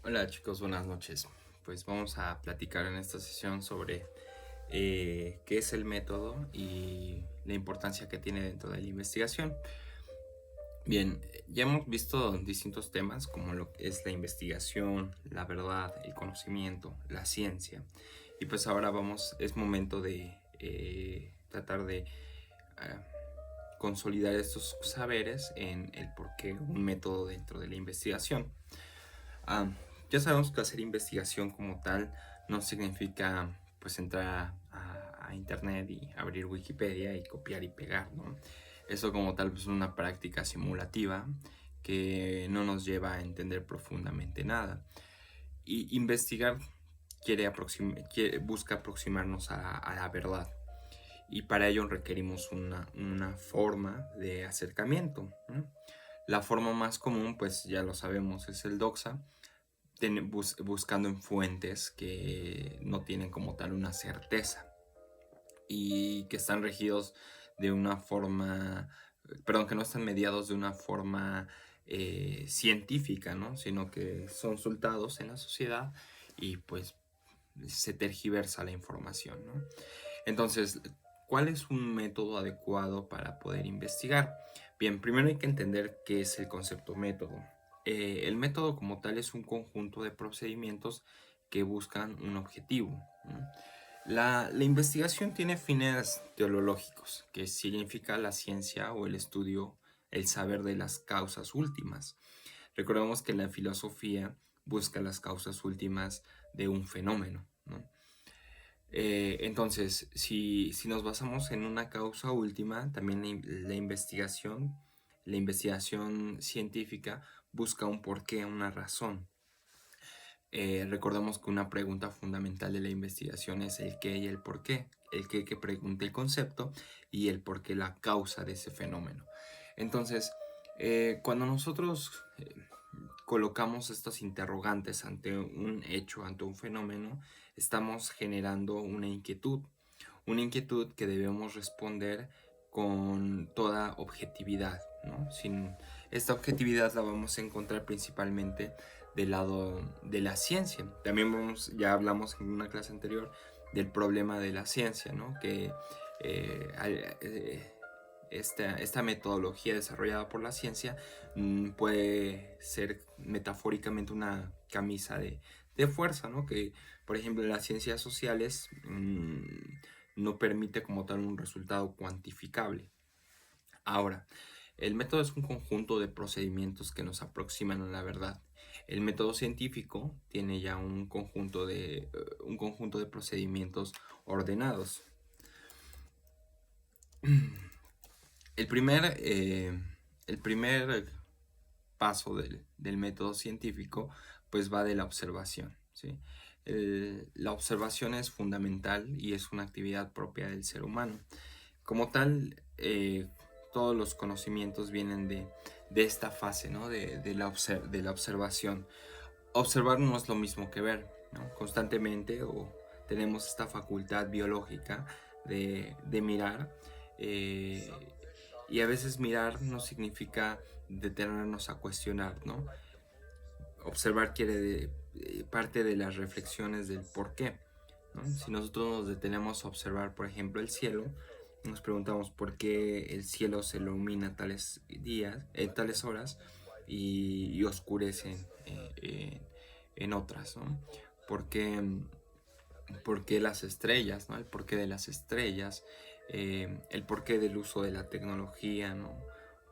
Hola chicos, buenas noches. Pues vamos a platicar en esta sesión sobre qué es el método y la importancia que tiene dentro de la investigación. Bien, ya hemos visto distintos temas como lo que es la investigación, la verdad, el conocimiento, la ciencia. Y pues ahora es momento de tratar de ah, consolidar estos saberes en el porqué un método dentro de la investigación. Ah, ya sabemos que hacer investigación como tal no significa pues entrar a internet y abrir Wikipedia y copiar y pegar, ¿no? Eso como tal es una práctica simulativa que no nos lleva a entender profundamente nada. Y investigar busca aproximarnos a la verdad. Y para ello requerimos una forma de acercamiento, ¿no? La forma más común, pues ya lo sabemos, es el doxa, buscando en fuentes que no tienen como tal una certeza y que están regidos de una forma, perdón, que no están mediados de una forma científica, ¿no? Sino que son soltados en la sociedad y pues se tergiversa la información, ¿no? Entonces, ¿cuál es un método adecuado para poder investigar? Bien, primero hay que entender qué es el concepto método. El método como tal es un conjunto de procedimientos que buscan un objetivo, ¿no? La investigación tiene fines teleológicos, que significa la ciencia o el estudio, el saber de las causas últimas. Recordemos que la filosofía busca las causas últimas de un fenómeno, ¿no? Entonces, si nos basamos en una causa última, también la investigación científica busca un porqué, una razón. Recordemos que una pregunta fundamental de la investigación es el qué y el por qué. El qué que pregunta el concepto y el por qué la causa de ese fenómeno. Entonces, cuando nosotros colocamos estos interrogantes ante un hecho, ante un fenómeno, estamos generando una inquietud que debemos responder con toda objetividad, ¿no? Esta objetividad la vamos a encontrar principalmente del lado de la ciencia. También ya hablamos en una clase anterior del problema de la ciencia, ¿no? Que esta metodología desarrollada por la ciencia puede ser metafóricamente una camisa de fuerza, ¿no? Que, por ejemplo, en las ciencias sociales no permite como tal un resultado cuantificable. Ahora, el método es un conjunto de procedimientos que nos aproximan a la verdad. El método científico tiene ya un conjunto de procedimientos ordenados. El primer, eh, el primer paso del método científico pues va de la observación, ¿sí? La observación es fundamental y es una actividad propia del ser humano. Como tal, todos los conocimientos vienen de esta fase, ¿no? De la observación. Observar no es lo mismo que ver, ¿no? Constantemente tenemos esta facultad biológica de mirar, eh, y a veces mirar no significa detenernos a cuestionar, ¿no? Observar parte de las reflexiones del por qué, ¿no? Si nosotros nos detenemos a observar, por ejemplo, el cielo, nos preguntamos por qué el cielo se ilumina tales días, en tales horas y oscurece en otras, ¿no? ¿Por qué, por qué las estrellas, ¿no? El porqué de las estrellas, el porqué del uso de la tecnología, ¿no?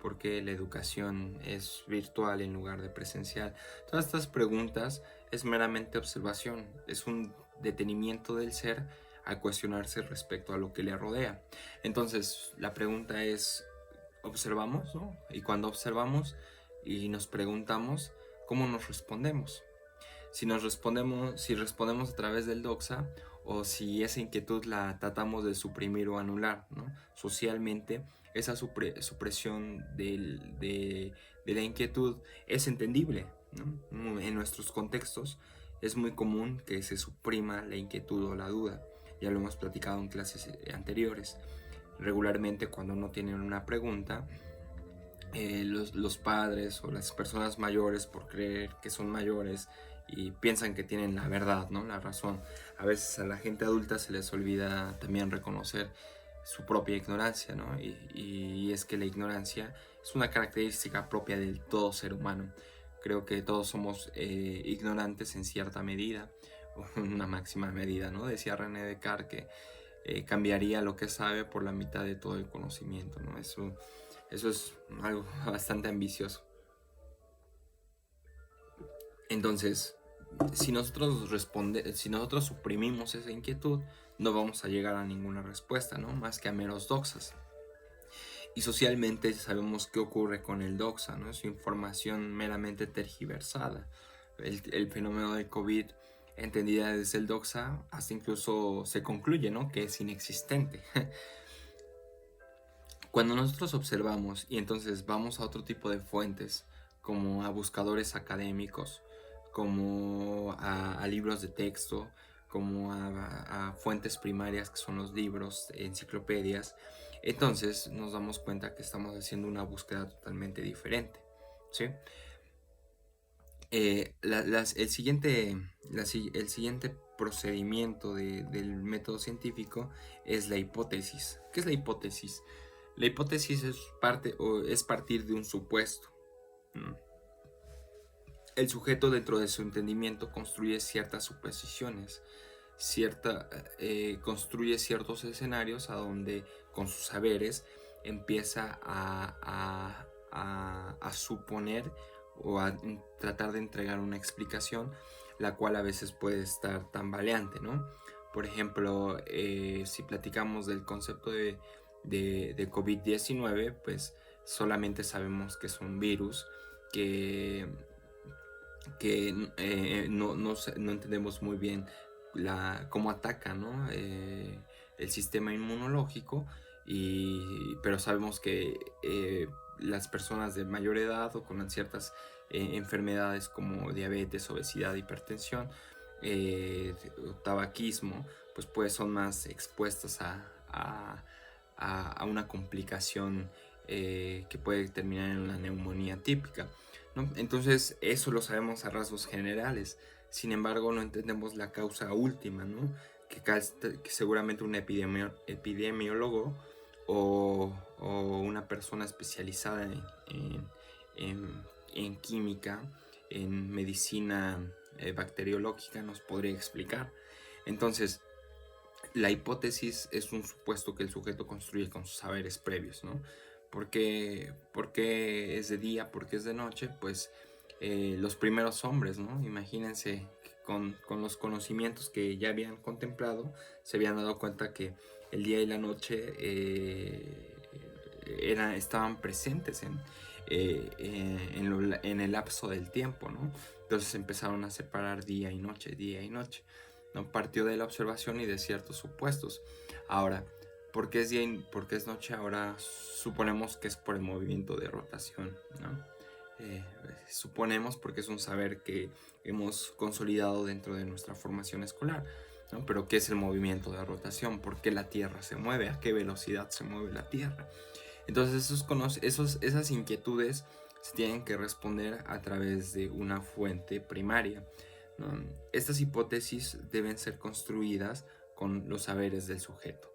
¿Por qué la educación es virtual en lugar de presencial? Todas estas preguntas es meramente observación, es un detenimiento del ser a cuestionarse respecto a lo que le rodea. Entonces, la pregunta es, ¿observamos, no? Y cuando observamos y nos preguntamos, ¿cómo nos respondemos? Si respondemos a través del doxa o si esa inquietud la tratamos de suprimir o anular, ¿no? Socialmente, esa supresión de la inquietud es entendible, ¿no? En nuestros contextos es muy común que se suprima la inquietud o la duda. Ya lo hemos platicado en clases anteriores. Regularmente cuando no tienen una pregunta, los padres o las personas mayores, por creer que son mayores y piensan que tienen la verdad, ¿no? La razón. A veces a la gente adulta se les olvida también reconocer su propia ignorancia, ¿no? Y es que la ignorancia es una característica propia del todo ser humano. Creo que todos somos ignorantes en cierta medida, una máxima medida, ¿no? Decía René Descartes que cambiaría lo que sabe por la mitad de todo el conocimiento, ¿no? Eso es algo bastante ambicioso. Entonces, si nosotros suprimimos esa inquietud, no vamos a llegar a ninguna respuesta, ¿no? Más que a meros doxas. Y socialmente sabemos qué ocurre con el doxa, ¿no? Es información meramente tergiversada. El fenómeno del COVID, entendida desde el doxa, hasta incluso se concluye, ¿no? Que es inexistente. Cuando nosotros observamos y entonces vamos a otro tipo de fuentes, como a buscadores académicos, como a libros de texto, como a fuentes primarias que son los libros, enciclopedias, entonces nos damos cuenta que estamos haciendo una búsqueda totalmente diferente, ¿sí? El siguiente procedimiento del método científico es la hipótesis. ¿Qué es la hipótesis? La hipótesis es partir de un supuesto. El sujeto, dentro de su entendimiento, construye ciertas suposiciones, construye ciertos escenarios a donde con sus saberes empieza a suponer o a tratar de entregar una explicación, la cual a veces puede estar tambaleante, ¿no? Por ejemplo, si platicamos del concepto de COVID-19, pues solamente sabemos que es un virus que no entendemos muy bien cómo ataca, ¿no? El sistema inmunológico, pero sabemos que las personas de mayor edad o con ciertas enfermedades como diabetes, obesidad, hipertensión, tabaquismo, pues son más expuestas a una complicación que puede terminar en una neumonía típica, ¿no? Entonces eso lo sabemos a rasgos generales, sin embargo no entendemos la causa última, ¿no? Que seguramente un epidemiólogo o una persona especializada en química, en medicina bacteriológica nos podría explicar. Entonces, la hipótesis es un supuesto que el sujeto construye con sus saberes previos, ¿no? ¿Por qué es de día? ¿Por qué es de noche? Pues los primeros hombres, ¿no? Imagínense que con los conocimientos que ya habían contemplado, se habían dado cuenta que el día y la noche estaban presentes en el lapso del tiempo, ¿no? Entonces empezaron a separar día y noche, ¿no? Partió de la observación y de ciertos supuestos. Ahora, ¿por qué es día y por qué es noche? Ahora suponemos que es por el movimiento de rotación, ¿no? Suponemos porque es un saber que hemos consolidado dentro de nuestra formación escolar, ¿no? Pero ¿qué es el movimiento de rotación? ¿Por qué la Tierra se mueve? ¿A qué velocidad se mueve la Tierra? Entonces esas inquietudes se tienen que responder a través de una fuente primaria, ¿no? Estas hipótesis deben ser construidas con los saberes del sujeto,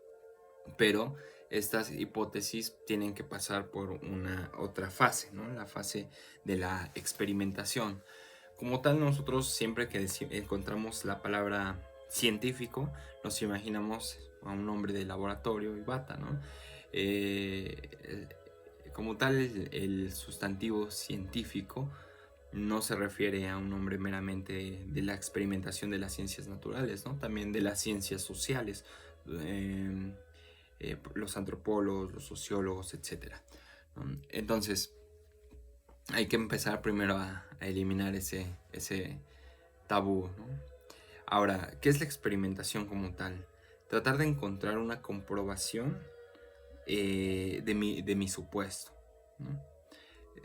pero estas hipótesis tienen que pasar por una otra fase, ¿no? La fase de la experimentación. Como tal, nosotros siempre que encontramos la palabra científico, nos imaginamos a un hombre de laboratorio y bata, ¿no? Como tal, el sustantivo científico no se refiere a un hombre meramente de la experimentación de las ciencias naturales, ¿no? También de las ciencias sociales, los antropólogos, los sociólogos, etc. Entonces, hay que empezar primero a eliminar ese tabú, ¿no? Ahora, ¿qué es la experimentación como tal? Tratar de encontrar una comprobación de mi supuesto, ¿no?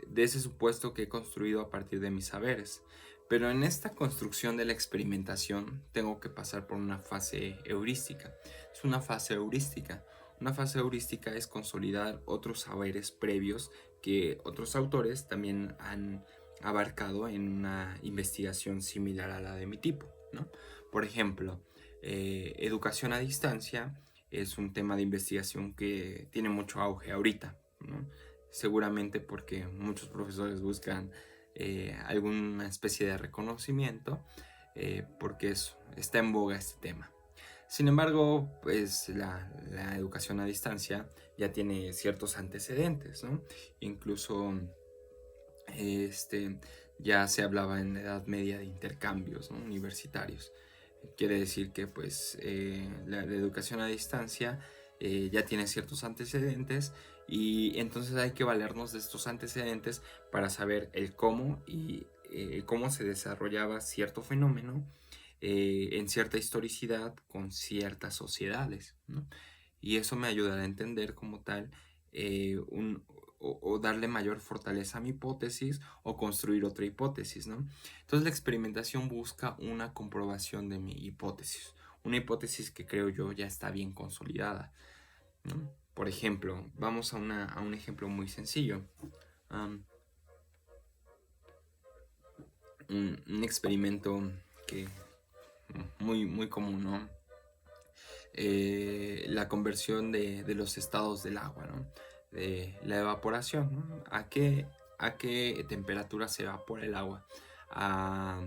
De ese supuesto que he construido a partir de mis saberes. Pero en esta construcción de la experimentación tengo que pasar por una fase heurística. Es una fase heurística. Una fase heurística es consolidar otros saberes previos que otros autores también han abarcado en una investigación similar a la de mi tipo, ¿no? Por ejemplo, educación a distancia es un tema de investigación que tiene mucho auge ahorita, ¿no? Seguramente porque muchos profesores buscan alguna especie de reconocimiento, porque está en boga este tema. Sin embargo, pues la educación a distancia ya tiene ciertos antecedentes, ¿no? Incluso este, ya se hablaba en la Edad Media de intercambios, ¿no?, universitarios. Quiere decir que pues la educación a distancia ya tiene ciertos antecedentes, y entonces hay que valernos de estos antecedentes para saber el cómo y cómo se desarrollaba cierto fenómeno en cierta historicidad con ciertas sociedades, ¿no? Y eso me ayudará a entender como tal o darle mayor fortaleza a mi hipótesis o construir otra hipótesis, ¿no? Entonces la experimentación busca una comprobación de mi hipótesis, una hipótesis que creo yo ya está bien consolidada, ¿no? Por ejemplo, vamos a un ejemplo muy sencillo. Um, un experimento que muy común, ¿no? La conversión de los estados del agua, ¿no? De la evaporación, ¿no? ¿A qué temperatura se evapora el agua? A,